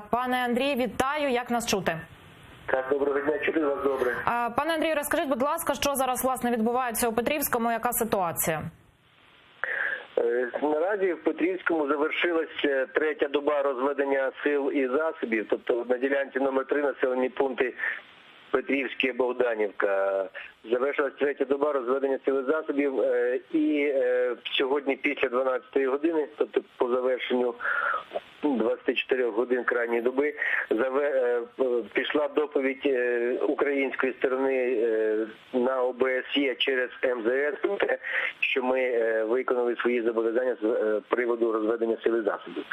Пане Андрій, вітаю. Як нас чути? Так, доброго дня, чути вас добре. Пане Андрію, розкажіть, будь ласка, що зараз, власне, відбувається у Петрівському, яка ситуація? Наразі в Петрівському завершилася третя доба розведення сил і засобів, тобто на ділянці номер 3 населені пункти Петрівське і Богданівка. Завершилась третя доба розведення сил і засобів, і сьогодні після 12-ї години, тобто по завершенню 24 годин крайньої доби, пішла доповідь української сторони на ОБСЄ через МЗС про те, що ми виконали свої зобов'язання з приводу розведення сил і засобів.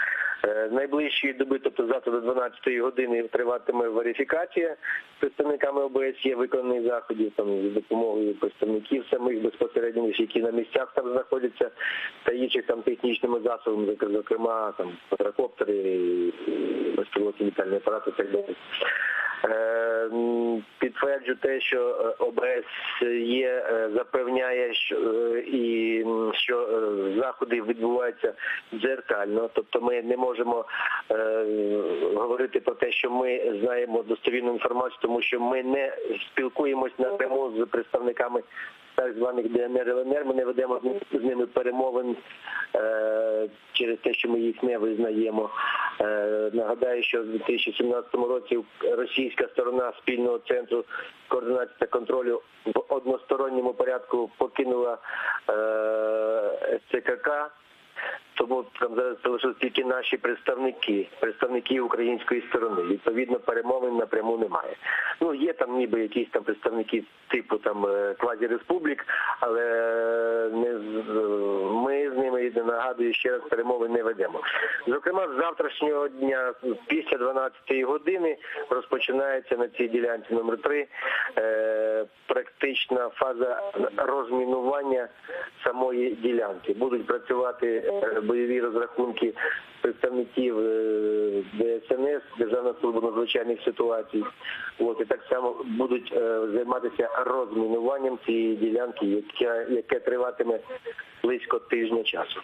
Найближчі доби, тобто завтра до 12-ї години, триватиме верифікація представниками ОБСЄ виконаних заходів, там, з допомогою представників самих безпосередньо, які на місцях там знаходяться, та інших там технічними засобами, зокрема там квадрокоптери, безпілотні літальні апарати і так далі. Підтверджу те, що ОБСЄ запевняє, що заходи відбуваються дзеркально, тобто ми не можемо говорити про те, що ми знаємо достовірну інформацію, тому що ми не спілкуємось напряму з представниками так званих ДНР, ЛНР, ми не ведемо з ними перемовин через те, що ми їх не визнаємо. Нагадаю, що в 2017 році російська сторона спільного центру координації та контролю в односторонньому порядку покинула СЦКК, тому там зараз залишилися тільки наші представники української сторони. Відповідно, перемовин напряму немає. Ну, є там ніби якісь там представники типу там квазіреспублік, але ми з ними, нагадую, ще раз перемови не ведемо. Зокрема, з завтрашнього дня, після 12-ї години, розпочинається на цій ділянці номер 3 практична фаза розмінування самої ділянки. Будуть працювати бойові розрахунки представників ДСНС, Державної служби надзвичайних ситуацій. І так само будуть займатися розмінуванням цієї ділянки, яке триватиме близько тижня часу.